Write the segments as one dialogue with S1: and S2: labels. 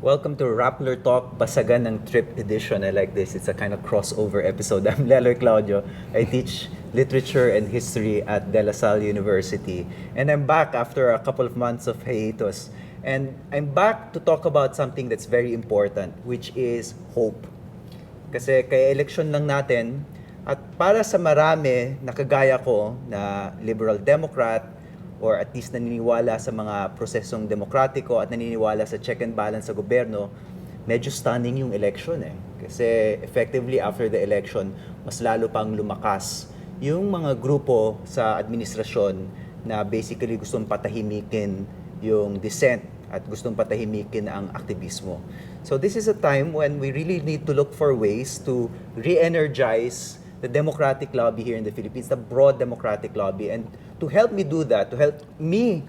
S1: Welcome to Rappler Talk Basagan ng Trip Edition. I like this. It's a kind of crossover episode. I'm Leloy Claudio. I teach literature and history at De La Salle University. And I'm back after a couple of months of hiatus. And I'm back to talk about something that's very important, which is hope. Kasi kaya election lang natin, at para sa marami na kagaya ko na liberal democrat, or at least naniniwala sa mga prosesong demokratiko at naniniwala sa check and balance sa gobyerno, medyo stunning yung election eh. Kasi effectively after the election, mas lalo pang lumakas yung mga grupo sa administrasyon na basically gustong patahimikin yung dissent at gustong patahimikin ang aktivismo. So this is a time when we really need to look for ways to re-energize the democratic lobby here in the Philippines, the broad democratic lobby. And to help me do that, to help me,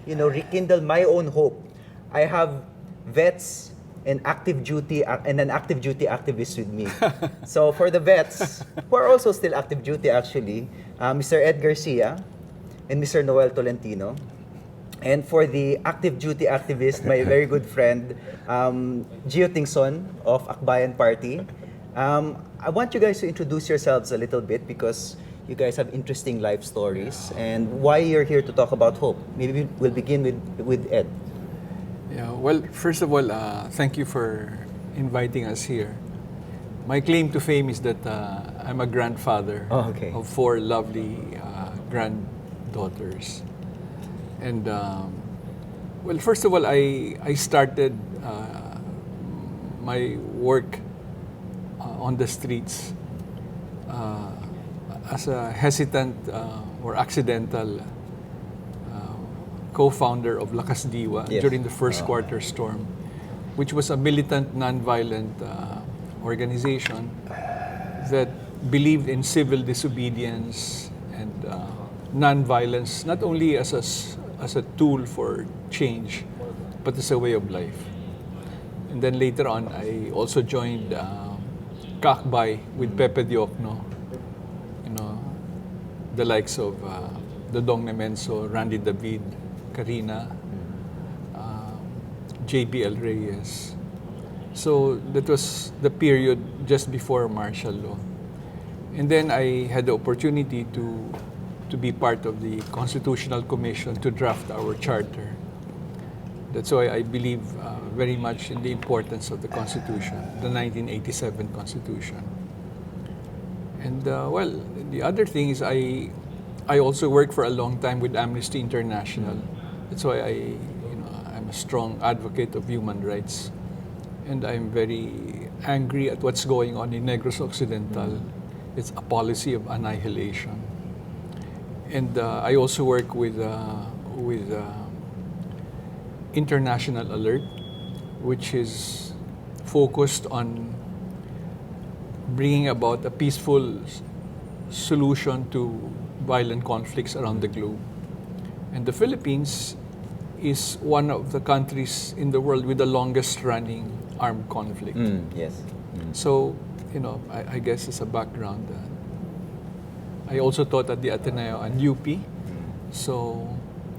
S1: rekindle my own hope, I have vets and an active duty activist with me. So for the vets, who are also still active duty actually, Mr. Ed Garcia and Mr. Noel Tolentino. And for the active duty activist, my very good friend, Gio Tingson of Akbayan Party. I want you guys to introduce yourselves a little bit because you guys have interesting life stories and why you're here to talk about hope. Maybe we'll begin with Ed.
S2: Yeah, well, first of all, thank you for inviting us here. My claim to fame is that I'm a grandfather of 4 lovely granddaughters. And, well, first of all, I started my work on the streets as a hesitant or accidental co-founder of Lakas Diwa during the first quarter storm, which was a militant, non-violent organization that believed in civil disobedience and non-violence, not only as a tool for change, but as a way of life. And then later on, I also joined Kakbay with Pepe Diokno, the likes of Dodong Nemenso, Randy David, Karina, JBL Reyes. So that was the period just before martial law. And then I had the opportunity to be part of the Constitutional Commission to draft our charter. That's why I believe very much in the importance of the Constitution, the 1987 Constitution. And well, the other thing is I also worked for a long time with Amnesty International. That's why I'm a strong advocate of human rights, and I'm very angry at what's going on in Negros Occidental. It's a policy of annihilation. And I also work with International Alert, which is focused on bringing about a peaceful solution to violent conflicts around the globe. And the Philippines is one of the countries in the world with the longest running armed conflict.
S1: Yes.
S2: So, I guess as a background, I also taught at the Ateneo and UP. So,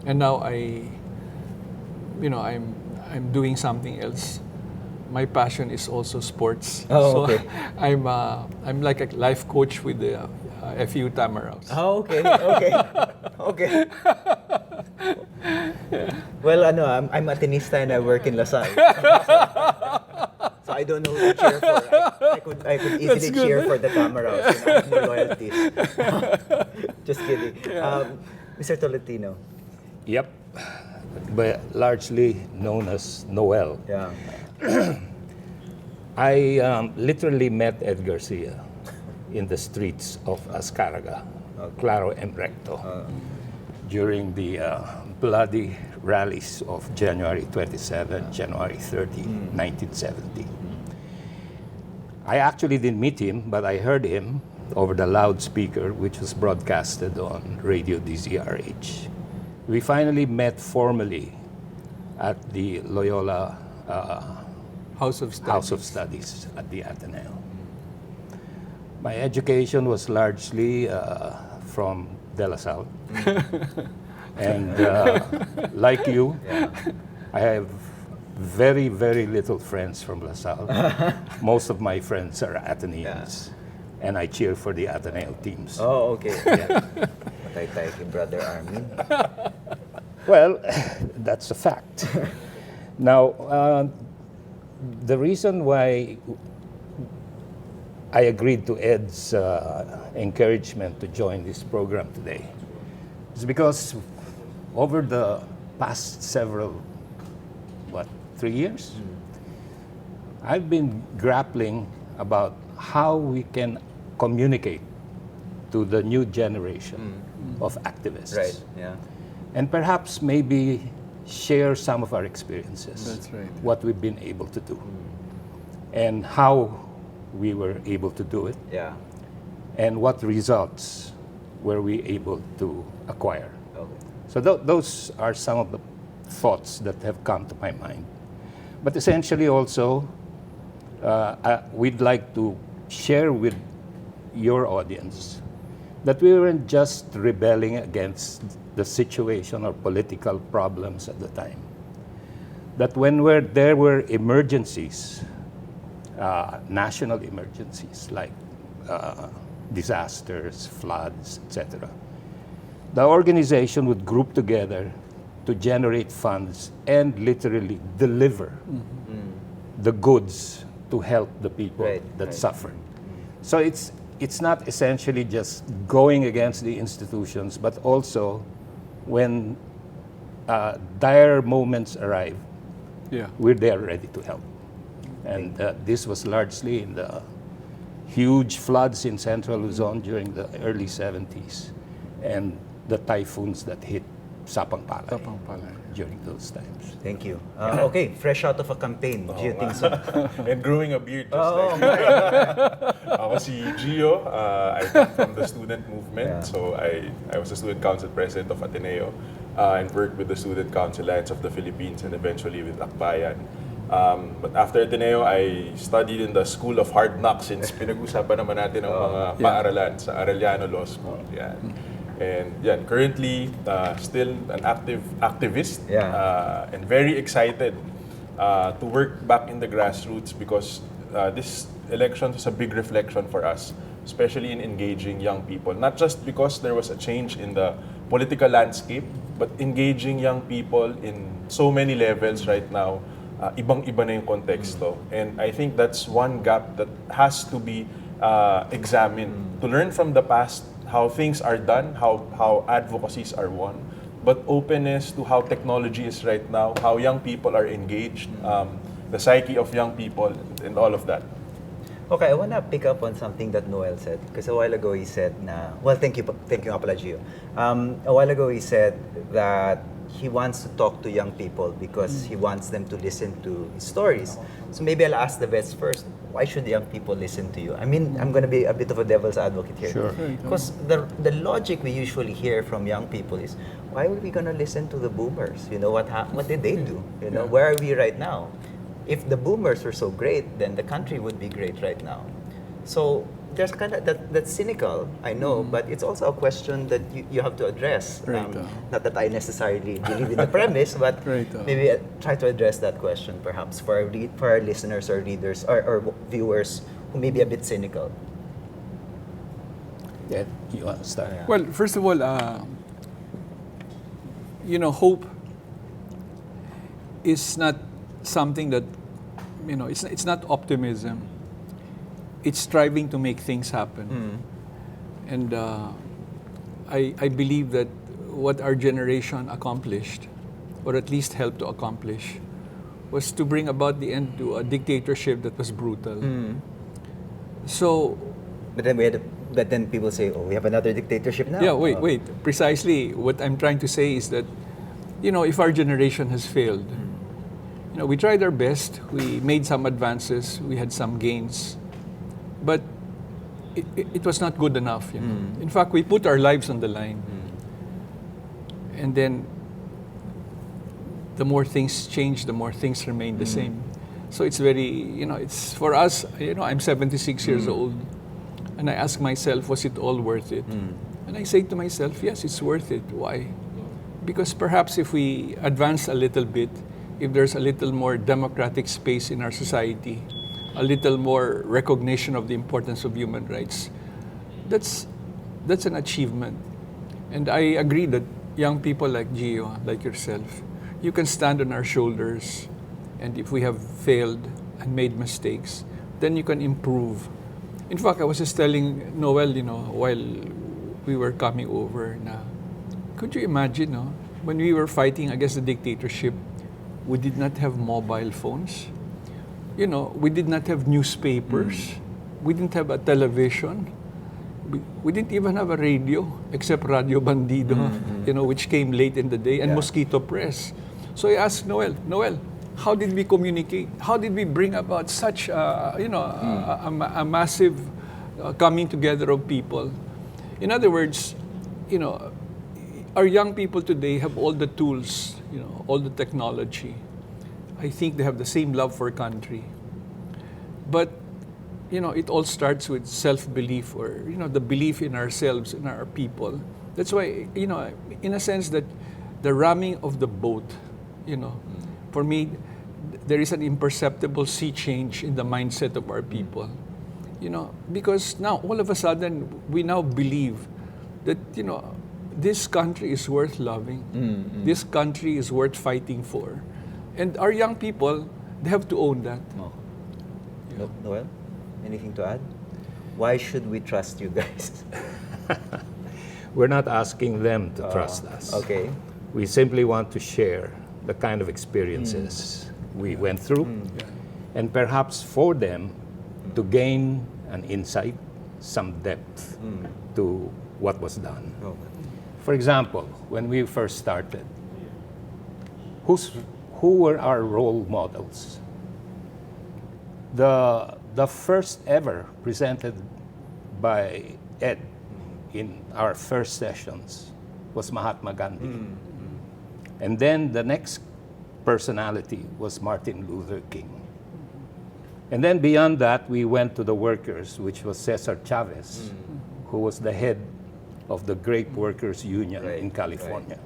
S2: and now I'm doing something else. My passion is also sports.
S1: Oh, okay.
S2: So I'm like a life coach with the FU Tamaraws.
S1: Oh, okay. Okay. Well, I'm a tenista and I work in La Salle. So I don't know who to cheer for. I could easily cheer for the Tamaraws. I have no loyalties. Just kidding. Mr. Tolentino.
S3: Yep, but largely known as Noel.
S1: Yeah.
S3: I literally met Ed Garcia in the streets of Azcárraga, Claro and Recto, during the bloody rallies of January 27, January 30, 1970. I actually didn't meet him, but I heard him over the loudspeaker, which was broadcasted on Radio DZRH. We finally met formally at the Loyola
S2: House of
S3: Studies at the Ateneo. My education was largely from De La Salle. And like you, I have very, very little friends from LaSalle. Most of my friends are Ateneans. And I cheer for the Ateneo teams.
S1: Oh, okay. Yeah. Matay-tay kay Brother Armin.
S3: Well, that's a fact. Now, the reason why I agreed to Ed's encouragement to join this program today is because over the past several, 3 years, I've been grappling about how we can communicate to the new generation of activists.
S1: Right, yeah.
S3: And perhaps maybe share some of our experiences.
S2: That's right.
S3: What we've been able to do. And how we were able to do it.
S1: Yeah.
S3: And what results were we able to acquire.
S1: Okay.
S3: So those are some of the thoughts that have come to my mind. But essentially also, we'd like to share with your audience that we weren't just rebelling against the situation or political problems at the time. That when there were emergencies, national emergencies like disasters, floods, etc., the organization would group together to generate funds and literally deliver the goods to help the people that suffered. So it's not essentially just going against the institutions, but also when dire moments arrive, we're there ready to help. And this was largely in the huge floods in central Luzon during the early 70s and the typhoons that hit Sapang Palay during those times.
S1: Thank you. Okay, fresh out of a campaign. Gio Tingson.
S4: And growing a beard just like me. Ako si Gio. I come from the student movement. So I was a student council president of Ateneo and worked with the Student Council Alliance of the Philippines and eventually with Akbayan. But after Ateneo, I studied in the School of Hard Knocks since pinag-usapan naman natin ang mga paaralan sa Arellano Law School. Yan. And currently still an activist and very excited to work back in the grassroots because this election is a big reflection for us, especially in engaging young people. Not just because there was a change in the political landscape, but engaging young people in so many levels right now. Ibang-iba na yung konteksto. And I think that's one gap that has to be examined. To learn from the past, how things are done, how advocacies are won, but openness to how technology is right now, how young people are engaged, the psyche of young people, and all of that.
S1: Okay, I want to pick up on something that Noel said. Because a while ago he said thank you nga pala, Gio. A while ago he said that he wants to talk to young people because he wants them to listen to his stories. So maybe I'll ask the vets first. Why should young people listen to you? I mean, I'm going to be a bit of a devil's advocate here.
S3: Sure.
S1: Because the logic we usually hear from young people is, why are we going to listen to the boomers? You know, what did they do? You know, where are we right now? If the boomers were so great, then the country would be great right now. So there's kind of that's cynical, I know, but it's also a question that you have to address. Not that I necessarily believe in the premise, but maybe try to address that question perhaps for our listeners or readers or viewers who may be a bit cynical.
S3: Yeah, you want to start?
S2: Well, first of all, hope is not something that, it's not optimism. It's striving to make things happen. And I believe that what our generation accomplished, or at least helped to accomplish, was to bring about the end to a dictatorship that was brutal. So...
S1: But then people say, we have another dictatorship now.
S2: Yeah, wait. Precisely what I'm trying to say is that, if our generation has failed, we tried our best, we made some advances, we had some gains, but it was not good enough. In fact, we put our lives on the line. And then the more things change, the more things remain the same. So it's very, it's for us, I'm 76 years old, and I ask myself, was it all worth it? And I say to myself, yes, it's worth it. Why? Because perhaps if we advance a little bit, if there's a little more democratic space in our society, a little more recognition of the importance of human rights, that's an achievement. And I agree that young people like Gio, like yourself, you can stand on our shoulders, and if we have failed and made mistakes, then you can improve. In fact, I was just telling Noel, while we were coming over, could you imagine, when we were fighting against the dictatorship, we did not have mobile phones. We did not have newspapers. We didn't have a television. We didn't even have a radio, except Radio Bandido, which came late in the day, and Mosquito Press. So I asked Noel, how did we communicate? How did we bring about such, a massive coming together of people? In other words, our young people today have all the tools, all the technology. I think they have the same love for country. But, it all starts with self-belief, or, the belief in ourselves, in our people. That's why, in a sense that the ramming of the boat, for me, there is an imperceptible sea change in the mindset of our people. Because now, all of a sudden, we now believe that, this country is worth loving. This country is worth fighting for. And our young people, they have to own that.
S1: Oh. Noel, anything to add? Why should we trust you guys?
S3: We're not asking them to trust us.
S1: Okay.
S3: We simply want to share the kind of experiences we went through, and perhaps for them to gain an insight, some depth to what was done.
S1: Oh.
S3: For example, when we first started, who were our role models? The first ever presented by Ed in our first sessions was Mahatma Gandhi. And then the next personality was Martin Luther King. And then beyond that, we went to the workers, which was Cesar Chavez, who was the head of the Grape Workers Union in California.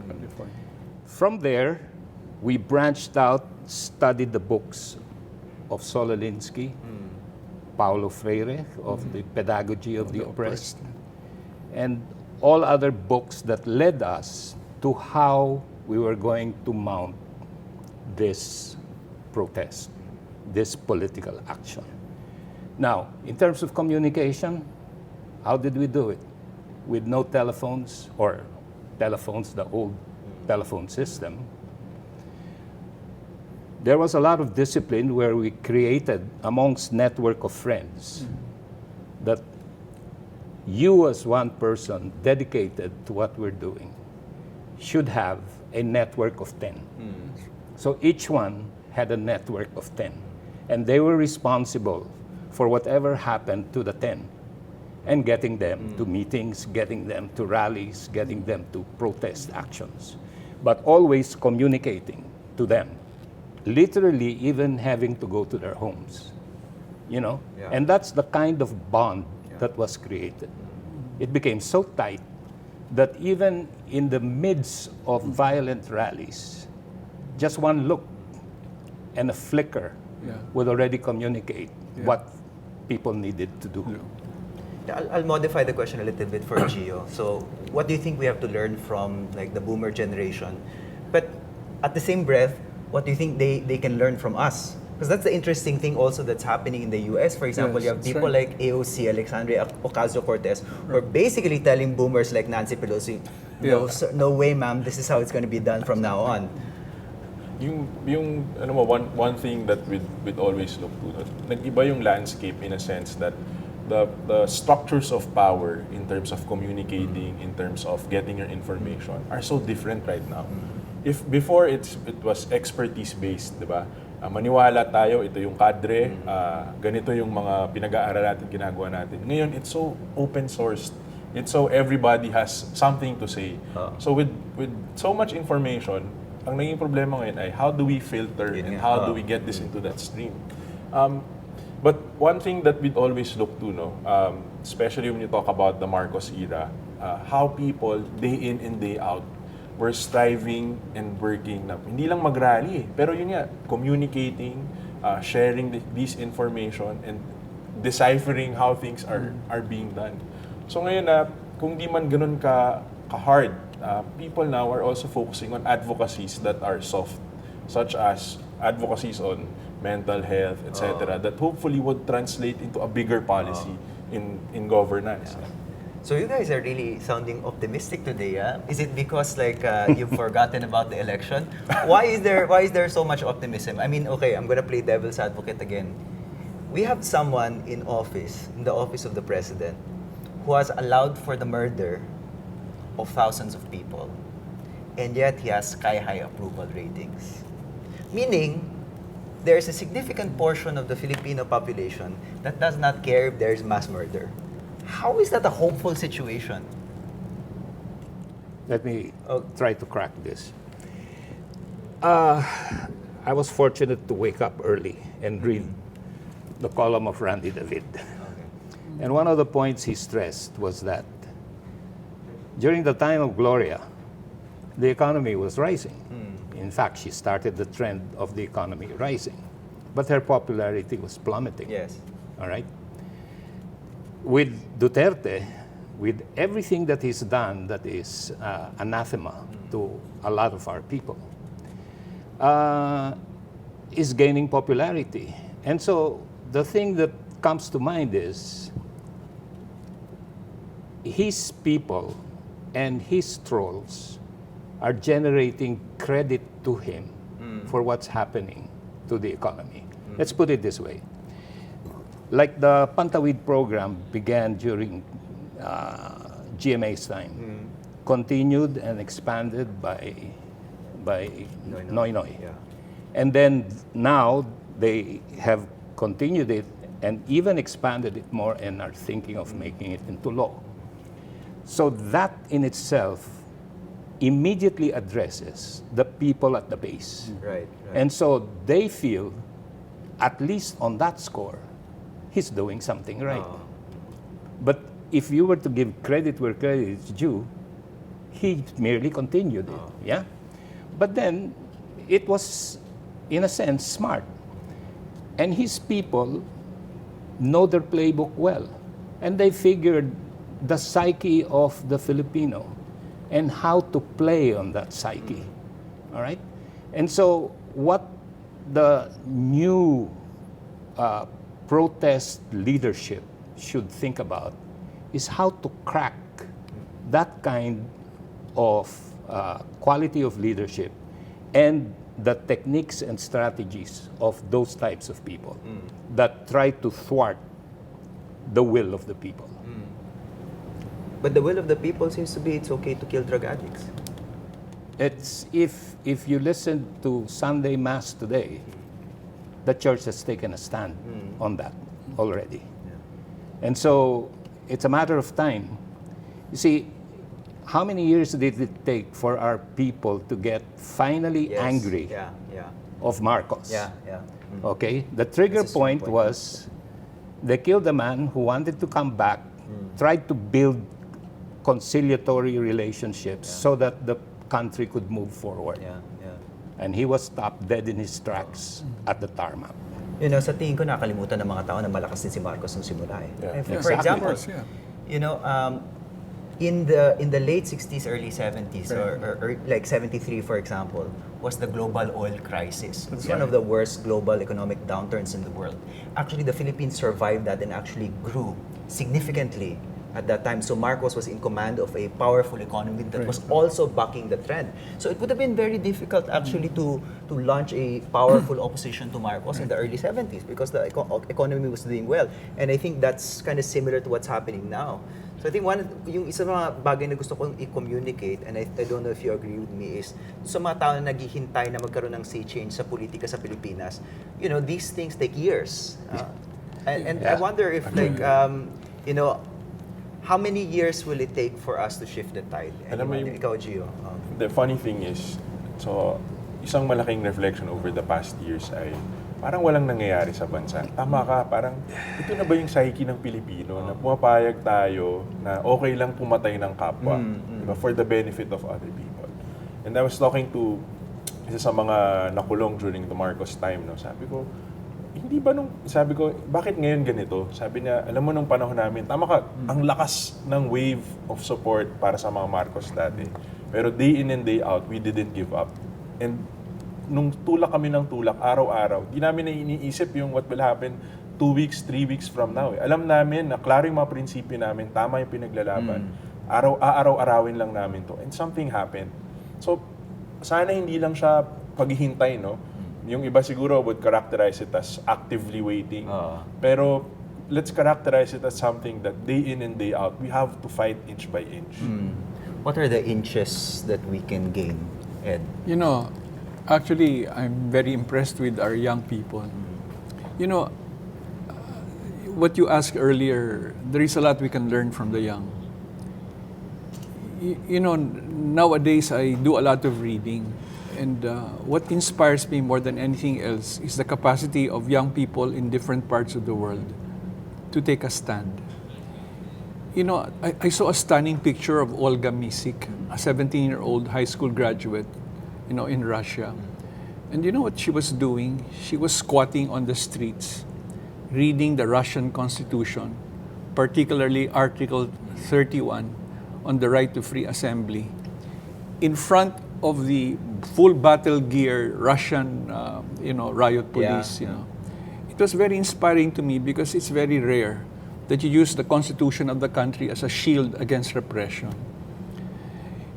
S3: From there, we branched out, studied the books of Sololinsky, Paulo Freire, of the Pedagogy of the Oppressed, and all other books that led us to how we were going to mount this protest, this political action. Now, in terms of communication, how did we do it? With no telephones, or telephones, the old telephone system. There was a lot of discipline where we created amongst network of friends that you as one person dedicated to what we're doing should have a network of 10. So each one had a network of 10. And they were responsible for whatever happened to the 10 and getting them to meetings, getting them to rallies, getting them to protest actions, but always communicating to them, literally even having to go to their homes, And that's the kind of bond that was created. It became so tight that even in the midst of violent rallies, just one look and a flicker would already communicate what people needed to do.
S1: I'll modify the question a little bit for Gio. So, what do you think we have to learn from the boomer generation? But at the same breath, what do you think they can learn from us? Because that's the interesting thing also that's happening in the US. For example, you have people like AOC, Alexandria Ocasio-Cortez, who are basically telling boomers like Nancy Pelosi, no way, ma'am, this is how it's going to be done from now on.
S4: One thing that we'd always look to, nag-iba yung landscape in a sense that the structures of power in terms of communicating, in terms of getting your information, are so different right now. If before it was expertise based, di ba? Maniwala tayo, ito yung cadre, ganito yung mga pinag-aaral natin, ginagawa natin. Ngayon, it's so open sourced. It's so everybody has something to say. So with so much information, ang naging problema ngayon ay how do we filter and how do we get this into that stream? But one thing that we'd always look to, especially when you talk about the Marcos era, how people day in and day out we're striving and working na hindi lang mag-rally pero yun nga, communicating, sharing this information and deciphering how things are being done. So ngayon na kung di man ganun ka-hard, people now are also focusing on advocacies that are soft, such as advocacies on mental health, etc., that hopefully would translate into a bigger policy in governance.
S1: Yeah. So you guys are really sounding optimistic today, yeah? Is it because you've forgotten about the election? Why is there so much optimism? I mean, okay, I'm gonna play devil's advocate again. We have someone in the office of the president, who has allowed for the murder of thousands of people, and yet he has sky-high approval ratings. Meaning, there's a significant portion of the Filipino population that does not care if there's mass murder. How is that a hopeful situation?
S3: Let me try to crack this. I was fortunate to wake up early and read the column of Randy David. And one of the points he stressed was that during the time of Gloria, the economy was rising. In fact, she started the trend of the economy rising. But her popularity was plummeting.
S1: Yes.
S3: All right? With Duterte, with everything that he's done that is anathema to a lot of our people, is gaining popularity. And so the thing that comes to mind is his people and his trolls are generating credit to him for what's happening to the economy. Let's put it this way. Like the Pantawid program began during GMA's time, continued and expanded by Noy Noy.
S1: Yeah.
S3: And then now they have continued it and even expanded it more and are thinking of making it into law. So that in itself immediately addresses the people at the base.
S1: Right.
S3: And so they feel, at least on that score, he's doing something right. But if you were to give credit where credit is due, he merely continued it. Yeah? But then it was, in a sense, smart. And his people know their playbook well. And they figured the psyche of the Filipino and how to play on that psyche. All right? And so what the new protest leadership should think about is how to crack that kind of quality of leadership and the techniques and strategies of those types of people that try to thwart the will of the people.
S1: But the will of the people seems to be it's okay to kill drug addicts.
S3: It's if you listen to Sunday Mass today, the church has taken a stand on that already. Yeah. And so it's a matter of time. You see, how many years did it take for our people to get finally angry of Marcos?
S1: Yeah.
S3: Okay? The trigger point was they killed a man who wanted to come back, tried to build conciliatory relationships so that the country could move forward. And he was stopped dead in his tracks at the tarmac.
S1: You know, sa tingin ko nakalimutan ng mga tao na malakas din si Marcos nung simula eh.
S4: Yeah.
S1: For example,
S2: Of course, yeah.
S1: you know, in the late 60s, early 70s, or like 73, for example, was the global oil crisis. It's one of the worst global economic downturns in the world. Actually, the Philippines survived that and actually grew significantly at that time. So Marcos was in command of a powerful economy that was also bucking the trend. So it would have been very difficult actually to launch a powerful opposition to Marcos in the early 70s because the economy was doing well. And I think that's kind of similar to what's happening now. So I think yung isa mga bagay na gusto kong i-communicate, and I don't know if you agree with me, is sa mga tao na naghihintay na magkaroon ng sea change sa politika sa Pilipinas, you know, these things take years. And I wonder if like, you know, how many years will it take for us to shift the tide?
S4: Alam mo
S1: Ikaw, Gio.
S4: The funny thing is, so isang malaking reflection over the past years ay parang walang nangyayari sa bansa. Tama ka, parang ito na ba yung psyche ng Pilipino na pumapayag tayo na okay lang pumatay ng kapwa, diba, for the benefit of other people. And I was talking to isa sa mga nakulong during the Marcos time, no? Sabi ko, hindi ba sabi ko, bakit ngayon ganito? Sabi niya, alam mo nung panahon namin, tama ka, ang lakas ng wave of support para sa mga Marcos dati. Pero day in and day out, we didn't give up. And nung tulak kami ng tulak, araw-araw, di namin na iniisip yung what will happen 2 weeks, 3 weeks from now. Alam namin na klaro yung mga prinsipyo namin, tama yung pinaglalaban. Araw-arawin lang namin to. And something happened. So, sana hindi lang siya paghihintay, no? Yung iba siguro would characterize it as actively waiting. Pero let's characterize it as something that day in and day out, we have to fight inch by inch.
S1: What are the inches that we can gain, Ed?
S2: You know, actually, I'm very impressed with our young people. You know, what you asked earlier, there is a lot we can learn from the young. You know, nowadays I do a lot of reading. And what inspires me more than anything else is the capacity of young people in different parts of the world to take a stand. You know, I saw a stunning picture of Olga Misik, a 17-year-old high school graduate, you know, in Russia. And you know what she was doing? She was squatting on the streets, reading the Russian Constitution, particularly Article 31 on the right to free assembly, in front of the full battle gear Russian, riot police. You know, it was very inspiring to me because it's very rare that you use the constitution of the country as a shield against repression.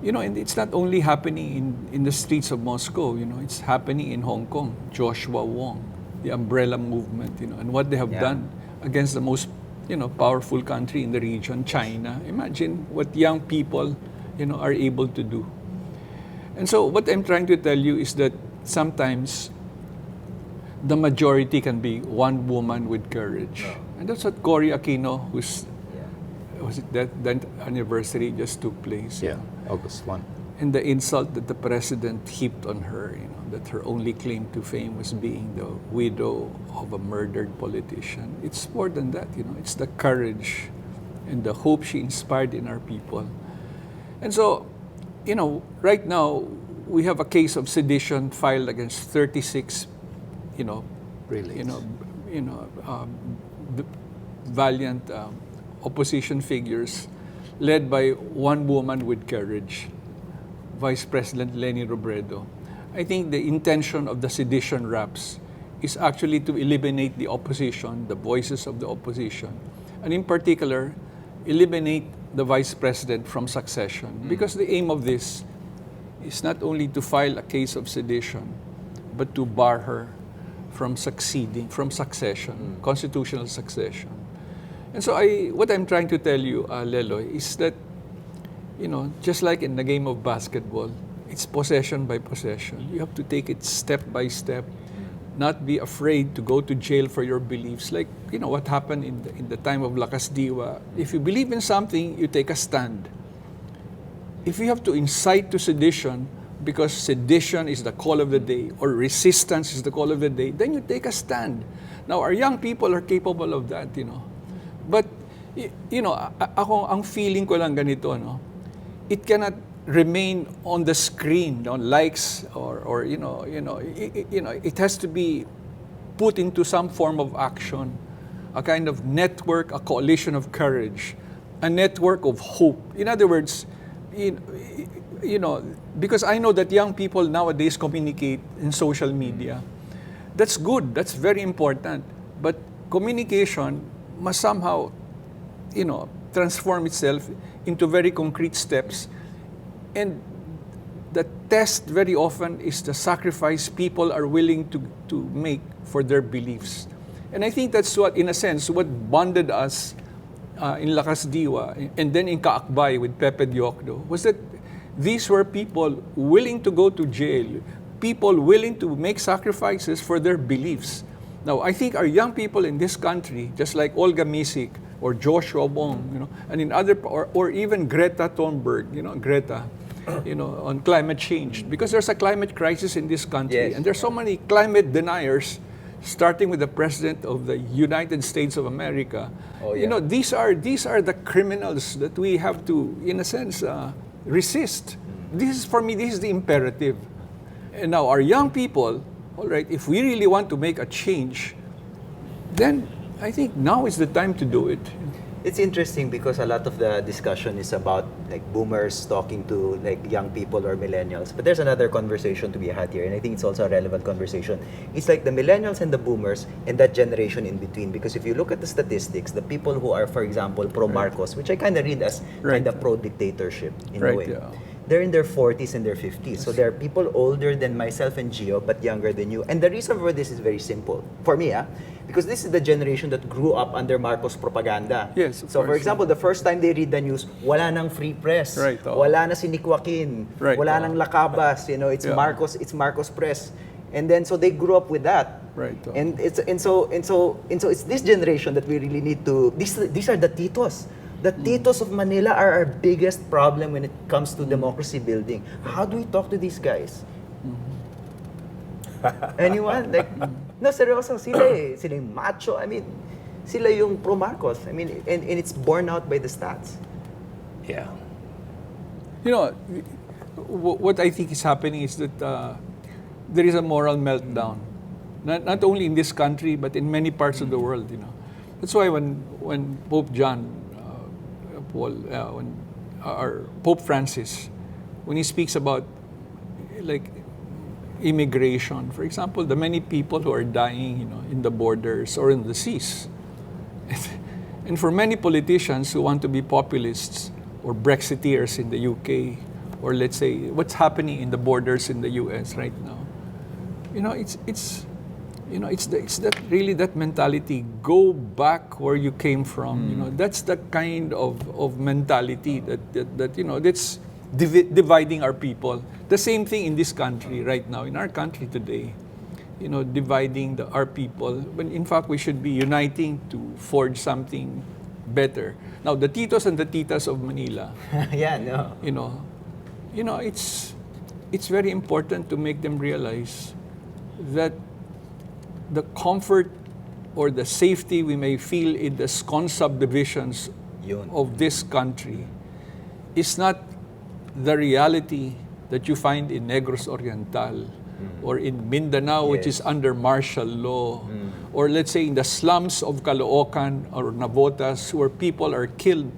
S2: You know, and it's not only happening in the streets of Moscow. You know, it's happening in Hong Kong. Joshua Wong, the umbrella movement. You know, and what they have done against the most, powerful country in the region, China. Imagine what young people, are able to do. And so what I'm trying to tell you is that sometimes the majority can be one woman with courage. And that's what Cory Aquino, whose was it that anniversary just took place.
S3: Yeah, August 1.
S2: And the insult that the president heaped on her, that her only claim to fame was being the widow of a murdered politician. It's more than that, it's the courage and the hope she inspired in our people. And so, right now, we have a case of sedition filed against 36, valiant opposition figures led by one woman with courage, Vice President Leni Robredo. I think the intention of the sedition raps is actually to eliminate the opposition, the voices of the opposition, and in particular, eliminate the Vice President from succession. Because the aim of this is not only to file a case of sedition, but to bar her from succession, constitutional succession. And so what I'm trying to tell you, Leloy, is that, just like in the game of basketball, it's possession by possession. You have to take it step by step, not be afraid to go to jail for your beliefs. Like, what happened in the time of Lakas Diwa. If you believe in something, you take a stand. If you have to incite to sedition, because sedition is the call of the day, or resistance is the call of the day, then you take a stand. Now, our young people are capable of that, But, ako, ang feeling ko lang ganito, it cannot remain on the screen, likes or it has to be put into some form of action, a kind of network, a coalition of courage, a network of hope. In other words, because I know that young people nowadays communicate in social media. That's good. That's very important. But communication must somehow, transform itself into very concrete steps. And the test very often is the sacrifice people are willing to make for their beliefs. And I think that's what, in a sense, what bonded us in Lakas Diwa and then in Kaakbay with Pepe Diokdo was that these were people willing to go to jail, people willing to make sacrifices for their beliefs. Now, I think our young people in this country, just like Olga Misik or Joshua Wong, and in other, or even Greta Thunberg, Greta, on climate change, because there's a climate crisis in this country, and there's so many climate deniers, starting with the President of the United States of America. These are the criminals that we have to, in a sense, resist. this is, for me, this is the imperative. And now our young people, all right, if we really want to make a change, then I think now is the time to do it.
S1: It's interesting because a lot of the discussion is about like boomers talking to like young people or millennials. But there's another conversation to be had here, and I think it's also a relevant conversation. It's like the millennials and the boomers and that generation in between. Because if you look at the statistics, the people who are, for example, pro-Marcos, which I kind of read as kind of pro-dictatorship in a way.
S2: Yeah.
S1: They're in their 40s and their 50s. So there are people older than myself and Gio, but younger than you. And the reason for this is very simple. For me, because this is the generation that grew up under Marcos propaganda.
S2: Yes, of
S1: so
S2: course.
S1: for example, the first time they read the news, wala nang free press.
S2: Right,
S1: Wala na si Nick Joaquin.
S2: Right,
S1: Wala nang Lacabas. You know, it's Marcos Press. And then so they grew up with that.
S2: Right.
S1: And so it's this generation that we really need to these are the titos. The titos of Manila are our biggest problem when it comes to democracy building. How do we talk to these guys? Anyone? Like, no, seryoso, sila yung macho. I mean, sila yung pro-Marcos. I mean, and it's borne out by the stats.
S3: Yeah.
S2: You know, what I think is happening is that there is a moral meltdown, not only in this country but in many parts of the world. You know, that's why when Pope John or Pope Francis, when he speaks about like immigration, for example, the many people who are dying, you know, in the borders or in the seas, and for many politicians who want to be populists or Brexiteers in the UK, or let's say what's happening in the borders in the US right now, you know, it's that really that mentality. Go back where you came from. You know, that's the kind of mentality that you know that's dividing our people. The same thing in this country right now, in our country today. You know, dividing our people when in fact we should be uniting to forge something better. Now, the titos and the titas of Manila.
S1: Yeah, no.
S2: You know, it's very important to make them realize that the comfort or the safety we may feel in the scone subdivisions of this country is not the reality that you find in Negros Oriental or in Mindanao, which is under martial law, or let's say in the slums of Caloocan or Navotas, where people are killed,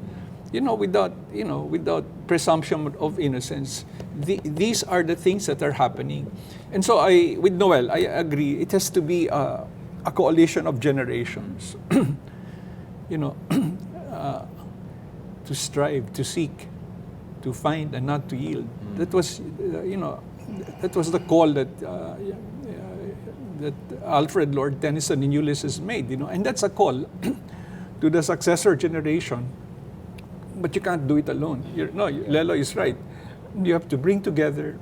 S2: without presumption of innocence. These are the things that are happening. And so with Noel, I agree, it has to be a coalition of generations, to strive, to seek, to find and not to yield. That was, that was the call that Alfred Lord Tennyson in Ulysses made, and that's a call to the successor generation. But you can't do it alone. Lelo is right. You have to bring together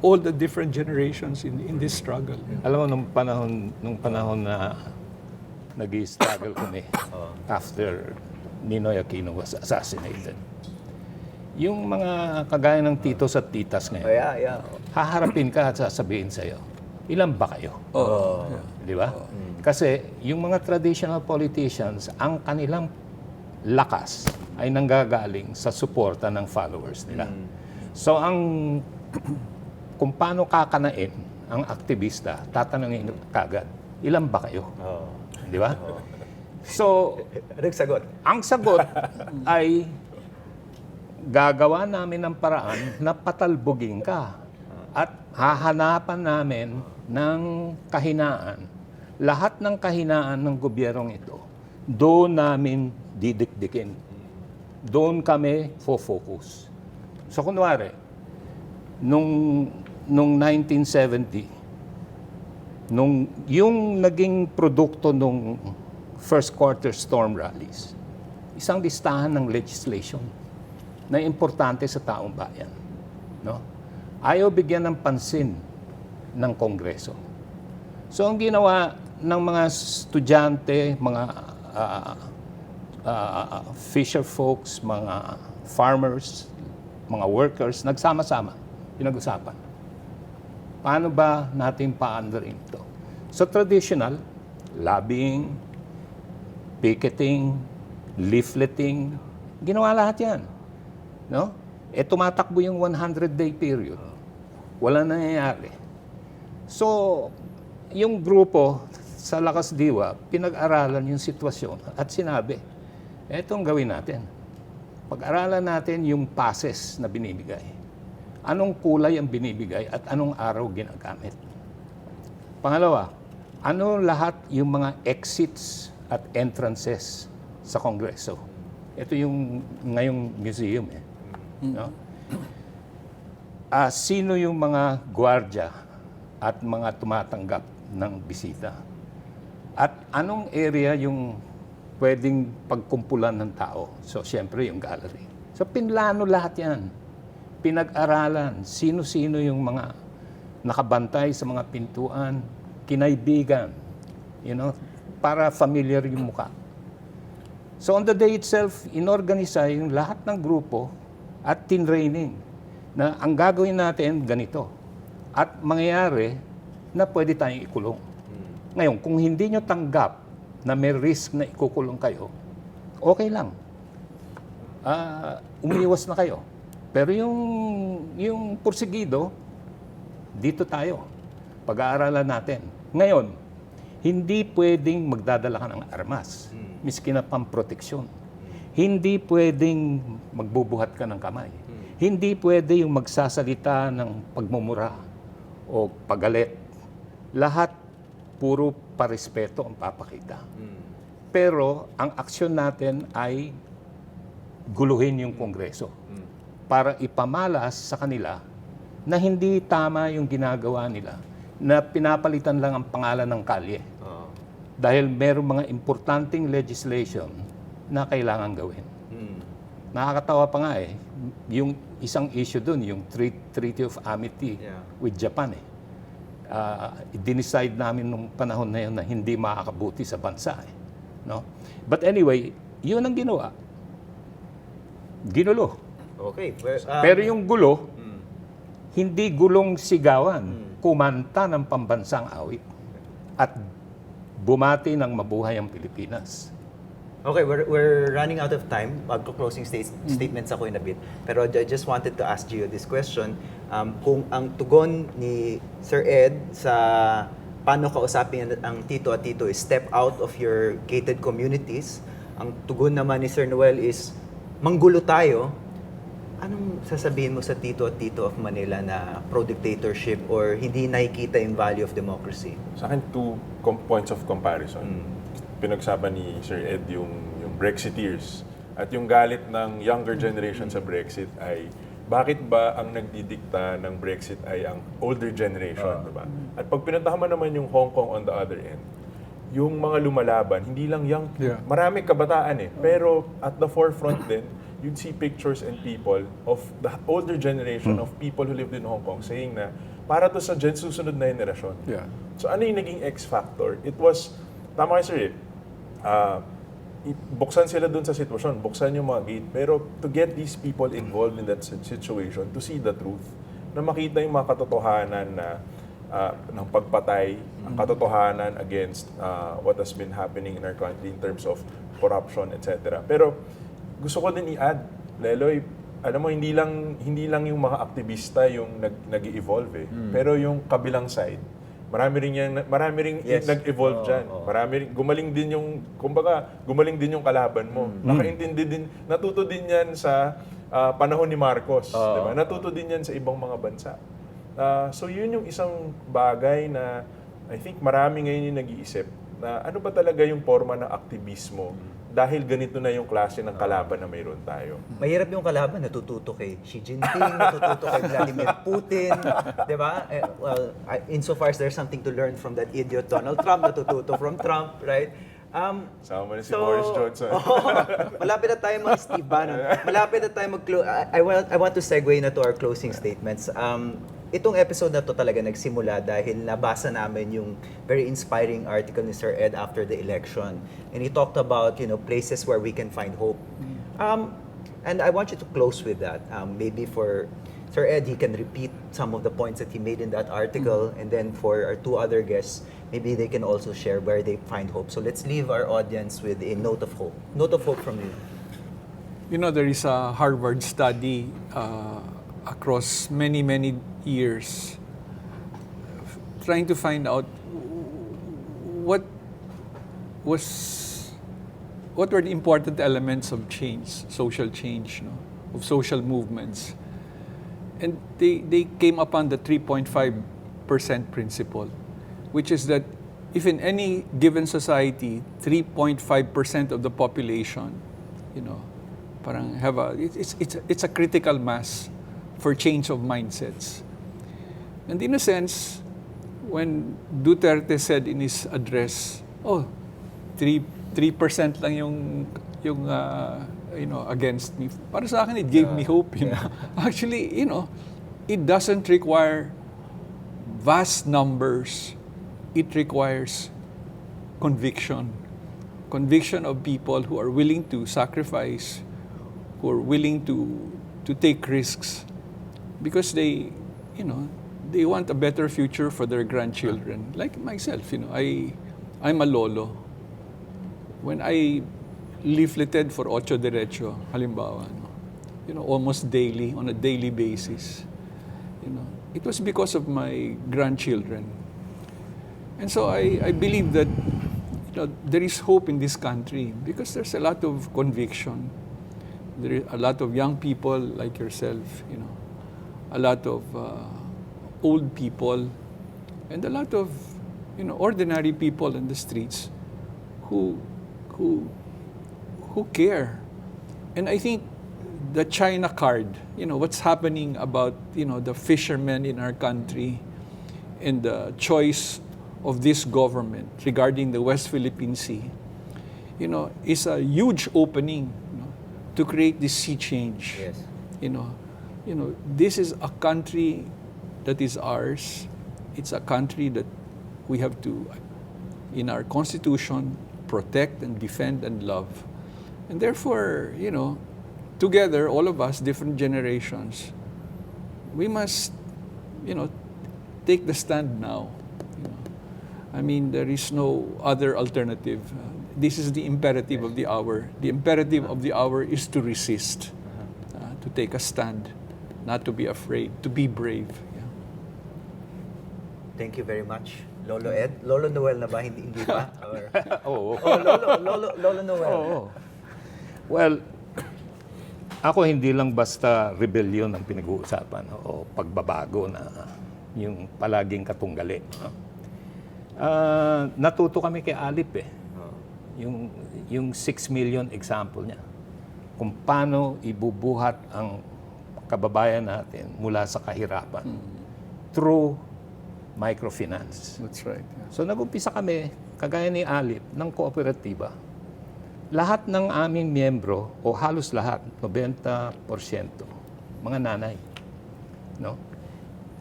S2: all the different generations in this struggle.
S3: Alam mo, nung panahon na nag-struggle kami after Ninoy Aquino was assassinated, yung mga kagaya ng titos at titas ngayon, haharapin ka at sasabihin sa'yo, ilan ba kayo? Di ba? Kasi yung mga traditional politicians, ang kanilang lakas ay nanggagaling sa suporta ng followers nila. So kung paano kakanain ang aktivista, tatanungin kagad, ilan ba kayo? Di ba? So, ang sagot ay gagawa namin ng paraan na patalbogin ka at hahanapan namin ng kahinaan. Lahat ng kahinaan ng gobyernong ito, doon namin didikdikin. Doon kami focus. So kunwari, nung 1970, yung naging produkto nung first quarter storm rallies, isang listahan ng legislation na importante sa taong bayan. No? Ayaw bigyan ng pansin ng Kongreso. So ang ginawa ng mga estudyante, mga fisher folks, mga farmers, mga workers, nagsama-sama, pinag-usapan. Paano ba natin paandarin ito? So traditional, lobbying, picketing, leafleting, ginawa lahat yan. No? tumatakbo yung 100-day period. Wala nangyayari. So, yung grupo sa Lakas Diwa, pinag-aralan yung sitwasyon at sinabi, etong gawin natin. Pag-aralan natin yung passes na binibigay. Anong kulay ang binibigay at anong araw ginagamit. Pangalawa, ano lahat yung mga exits at entrances sa Kongreso. Ito yung ngayong museum. No? Sino yung mga gwardya at mga tumatanggap ng bisita? At anong area yung pwedeng pagkumpulan ng tao? So, siyempre, yung gallery. So, pinlano lahat yan. Pinag-aralan, sino-sino yung mga nakabantay sa mga pintuan, kinaibigan, para familiar yung mukha. So, on the day itself, inorganisa yung lahat ng grupo at tinraining na ang gagawin natin ganito. At mangyayari na pwede tayong ikulong. Ngayon, kung hindi nyo tanggap na may risk na ikukulong kayo, okay lang. Umiwas na kayo. Pero yung porsigido, dito tayo. Pag-aaralan natin. Ngayon, hindi pwedeng magdadala ka ng armas, miski na pamproteksyon. Hindi pwedeng magbubuhat ka ng kamay. Hindi pwede yung magsasalita ng pagmumura o pagalit. Lahat puro parespeto ang papakita. Pero ang aksyon natin ay guluhin yung Kongreso para ipamalas sa kanila na hindi tama yung ginagawa nila, na pinapalitan lang ang pangalan ng kalye. Dahil merong mga importanteng legislation na kailangan gawin. Nakakatawa pa nga yung isang issue dun, yung Treaty of Amity with Japan i-decide namin nung panahon na yun na hindi makakabuti sa bansa. No? But anyway, yun ang ginawa. Ginulo.
S1: Okay.
S3: Pero yung gulo, hindi gulong sigawan, kumanta ng pambansang awit at bumati ng mabuhay ang Pilipinas.
S1: Okay, we're running out of time. Magko-closing statements ako in a bit. Pero I just wanted to ask you this question. Kung ang tugon ni Sir Ed sa paano kausapin ang tito at tito is step out of your gated communities, ang tugon naman ni Sir Noel is manggulo tayo, anong sasabihin mo sa tito at tito of Manila na pro-dictatorship or hindi nakikita yung value of democracy?
S4: Sa akin, two points of comparison. Pinagsaban ni Sir Ed yung Brexiteers at yung galit ng younger generation sa Brexit ay bakit ba ang nagdidikta ng Brexit ay ang older generation, diba? At pag pinuntahan mo naman yung Hong Kong on the other end, yung mga lumalaban, hindi lang young, marami kabataan pero at the forefront din, you'd see pictures and people of the older generation of people who lived in Hong Kong saying na para to sa susunod na generasyon. So ano yung naging X factor? It was, tama kayo sir buksan sila dun sa sitwasyon, buksan yung mga gate, pero to get these people involved in that situation, to see the truth, na makita yung mga katotohanan na ng pagpatay, ang katotohanan against what has been happening in our country in terms of corruption, etc. Pero gusto ko din i-add, Leloy, alam mo, hindi lang yung mga aktivista yung nag-evolve pero yung kabilang side, marami rin nag-evolve dyan. Gumaling din yung kalaban mo. Nakaintindi din, natuto din yan sa panahon ni Marcos. Diba? Natuto din yan sa ibang mga bansa. So yun yung isang bagay na I think marami ngayon yung nag-iisip na ano ba talaga yung forma ng aktivismo dahil ganito na yung klase ng kalaban na mayroon tayo.
S1: Mahirap yung kalaban, natututo kay Xi Jinping, natututo kay Vladimir Putin, di ba? Well, insofar as there's something to learn from that idiot Donald Trump, natututo from Trump, right?
S4: Sama na si Boris Johnson.
S1: Malapit na tayo Steve Bannon. Malapit na tayo I want to segue na to our closing statements. Itong episode na to talaga nagsimula dahil nabasa namin yung very inspiring article ni Sir Ed after the election. And he talked about, places where we can find hope. And I want you to close with that. Maybe for Sir Ed, he can repeat some of the points that he made in that article. And then for our two other guests, maybe they can also share where they find hope. So let's leave our audience with a note of hope. Note of hope from you.
S2: You know, there is a Harvard study across many, many years trying to find out what were the important elements of change, social change, no? Of social movements. And they came upon the 3.5% principle, which is that if in any given society, 3.5% of the population, you know, parang have it's a critical mass for change of mindsets. And in a sense, when Duterte said in his address, oh, 3% lang yung you know, against me. Para sa akin, it gave me hope, you know. Actually, you know, it doesn't require vast numbers. It requires conviction. Conviction of people who are willing to sacrifice, who are willing to take risks because they, you know, they want a better future for their grandchildren. Like myself, you know, I'm a lolo. When I leafleted for Ocho Derecho, halimbawa, no, you know, almost daily, on a daily basis, you know, it was because of my grandchildren. And so I believe that, you know, there is hope in this country because there's a lot of conviction. There is a lot of young people like yourself, you know, a lot of old people, and a lot of, you know, ordinary people in the streets who care. And I think the China card, you know, what's happening about, you know, the fishermen in our country and the choice of this government regarding the West Philippine Sea, you know, is a huge opening, you know, to create this sea change.
S1: Yes.
S2: You know, this is a country that is ours. It's a country that we have to, in our constitution, protect and defend and love. And therefore, you know, together, all of us, different generations, we must, you know, take the stand now. You know, I mean, there is no other alternative. This is the imperative of the hour. The imperative of the hour is to resist, to take a stand, not to be afraid, to be brave. Yeah.
S1: Thank you very much, Lolo Ed. Lolo Noel na ba? Hindi pa? Or...
S3: Oo.
S1: Oh, Lolo Noel.
S3: Oo. Well, ako hindi lang basta rebellion ang pinag-uusapan o pagbabago na yung palaging katunggali. Natuto kami kay Alip eh. Yung 6 million example niya. Kung paano ibubuhat ang kababayan natin mula sa kahirapan through microfinance.
S2: That's right. Yeah.
S3: So nag-umpisa kami, kagaya ni Alip, ng kooperatiba. Lahat ng aming miyembro, o halos lahat, 90%, mga nanay. No?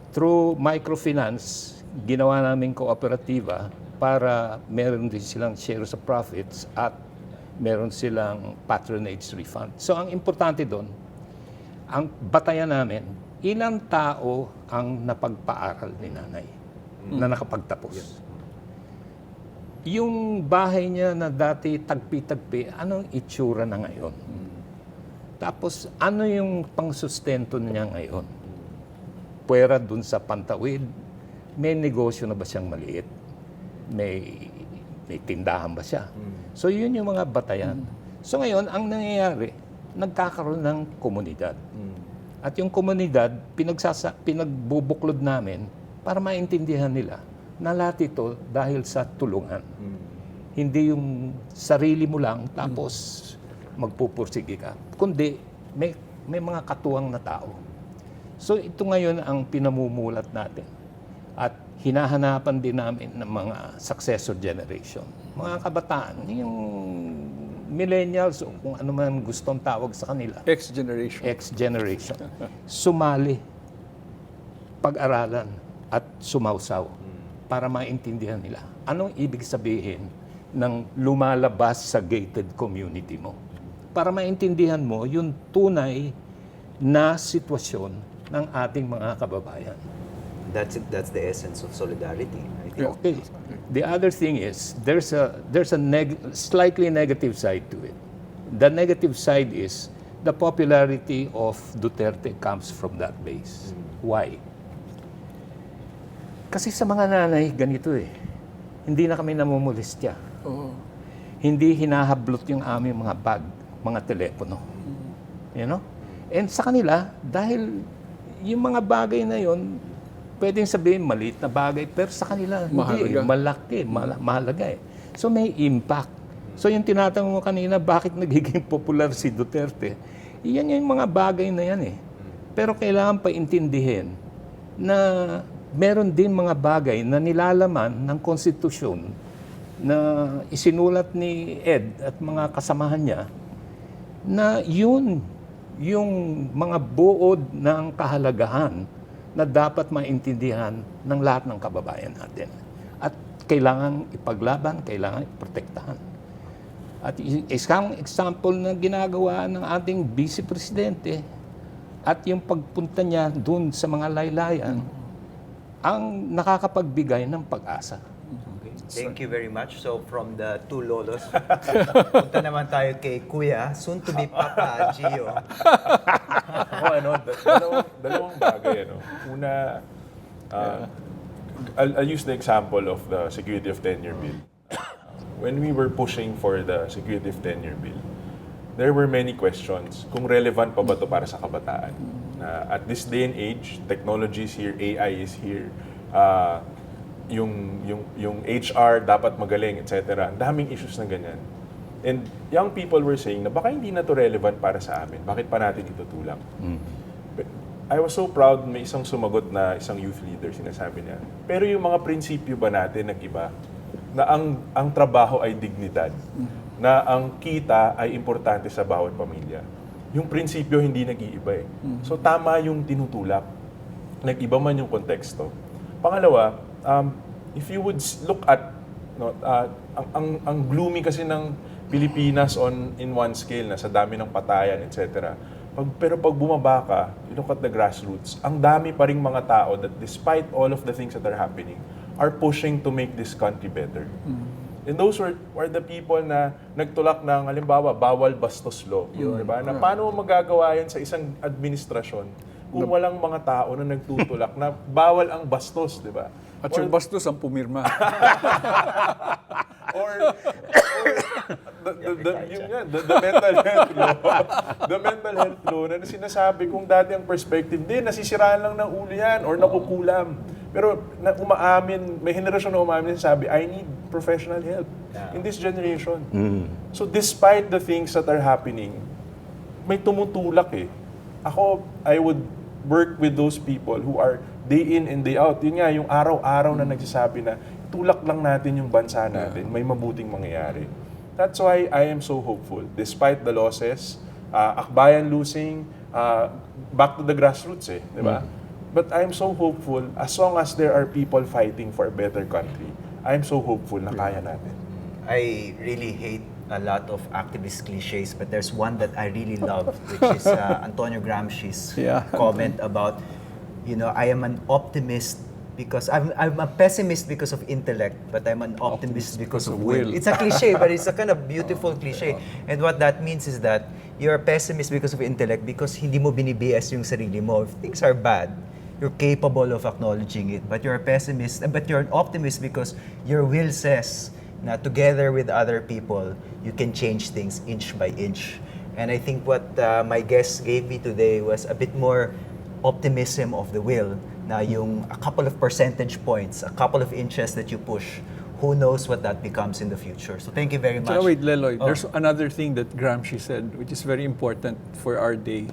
S3: Through microfinance, ginawa namin kooperatiba para meron din silang share sa profits at meron silang patronage refund. So ang importante doon, ang batayan namin, ilang tao ang napagpaaral ni nanay na nakapagtapos. Yes. Yung bahay niya na dati tagpi-tagpi, anong itsura na ngayon? Tapos, ano yung pangsustento niya ngayon? Puwera dun sa Pantawid, may negosyo na ba siyang maliit? May tindahan ba siya? So, yun yung mga batayan. So, ngayon, ang nangyayari, nagkakaroon ng komunidad. At yung komunidad, pinagbubuklod namin para maintindihan nila na lahat ito dahil sa tulungan. Hindi yung sarili mo lang tapos magpupursige ka. Kundi may mga katuwang na tao. So ito ngayon ang pinamumulat natin. At hinahanapan din namin ng mga successor generation. Mga kabataan, yung millennials o kung ano man gustong tawag sa kanila.
S2: X-generation.
S3: X-generation. Sumali, pag-aralan at sumausaw para maintindihan nila. Anong ibig sabihin ng lumalabas sa gated community mo? Para maintindihan mo yung tunay na sitwasyon ng ating mga kababayan.
S1: That's the essence of solidarity, I think.
S3: Okay. The other thing is there's a slightly negative side to it. The negative side is the popularity of Duterte comes from that base. Why? Kasi sa mga nanay, ganito eh. Hindi na kami namumulistya. Hindi hinahablot yung aming mga bag, mga telepono. You know? And sa kanila, dahil yung mga bagay na yon, pwedeng sabihin maliit na bagay, pero sa kanila, hindi eh, malaki, mahalaga eh. So may impact. So yung tinatanong mo kanina, bakit nagiging popular si Duterte? Iyan yung mga bagay na yan eh. Pero kailangan paintindihin na meron din mga bagay na nilalaman ng konstitusyon na isinulat ni Ed at mga kasamahan niya na yun yung mga buod ng kahalagahan na dapat maintindihan ng lahat ng kababayan natin. At kailangan ipaglaban, kailangan iprotektahan. At isang example na ginagawa ng ating Vice Presidente at yung pagpunta niya dun sa mga laylayan ang nakakapagbigay ng pag-asa.
S1: Thank you very much. So from the two lolos, punta naman tayo kay Kuya, soon to be Papa Gio.
S4: Ako, dalawang bagay, Una, I'll use the example of the Security of Tenure Bill. When we were pushing for the Security of Tenure Bill, there were many questions kung relevant pa ba ito para sa kabataan. At this day and age, technology is here, AI is here, yung HR dapat magaling, etc. Ang daming issues na ganyan. And young people were saying na baka hindi na to relevant para sa amin. Bakit pa natin itutulak? I was so proud, may isang sumagot na isang youth leader, sinasabi niya, pero yung mga prinsipyo ba natin nag-iba? Na ang trabaho ay dignidad, na ang kita ay importante sa bawat pamilya. Yung prinsipyo hindi nag-iiba eh. So tama yung tinutulak. Nag-iba man yung konteksto. Pangalawa, if you would look at ang gloomy kasi ng Pilipinas in one scale na sa dami ng patayan, etc. Pero pag bumaba ka, you look at the grassroots, ang dami pa ring mga tao that despite all of the things that are happening, are pushing to make this country better. And those were the people na nagtulak ng, halimbawa, bawal bastos law. Diba? Na paano mo magagawa yan sa isang administrasyon kung walang mga tao na nagtutulak na bawal ang bastos, di ba?
S2: At yung bastos ang pumirma.
S4: or the mental health law. The mental health law na sinasabi kung dati ang perspective, nasisiraan lang ng ulo yan or nakukulam. Pero may henerasyon na umaamin na sabi, I need professional help in this generation. So despite the things that are happening, may tumutulak eh. Ako, I would work with those people who are day in and day out. Yun nga, yung araw-araw na nagsasabi na tulak lang natin yung bansa natin, may mabuting mangyayari. That's why I am so hopeful. Despite the losses, akbayan losing, back to the grassroots eh, di ba? But I'm so hopeful, as long as there are people fighting for a better country, I'm so hopeful na kaya natin.
S1: I really hate a lot of activist cliches, but there's one that I really love, which is Antonio Gramsci's comment about, I am an optimist because I'm a pessimist because of intellect, but I'm an optimist because of will. It's a cliche, but it's a kind of beautiful cliche. And what that means is that you're a pessimist because of intellect because hindi mo bini-BS yung sarili mo. If things are bad, you're capable of acknowledging it, but you're a pessimist, but you're an optimist because your will says na together with other people, you can change things inch by inch. And I think what my guest gave me today was a bit more optimism of the will, na yung a couple of percentage points, a couple of inches that you push, who knows what that becomes in the future. So thank you very much.
S2: So wait, Leloy, there's another thing that Gramsci said, which is very important for our day.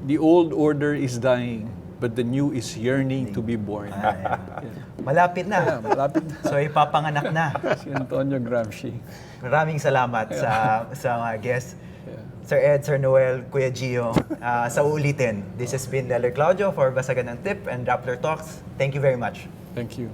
S2: The old order is dying, but the new is yearning to be born.
S1: Malapit na.
S2: Malapit na.
S1: So ipapanganak na.
S2: Si Antonio Gramsci.
S1: Maraming salamat sa mga guests. Sir Ed, Sir Noel, Kuya Gio, sa ulitin. This has been Rappler Claudio for Basagan ng Tip and Rappler Talks. Thank you very much.
S2: Thank you.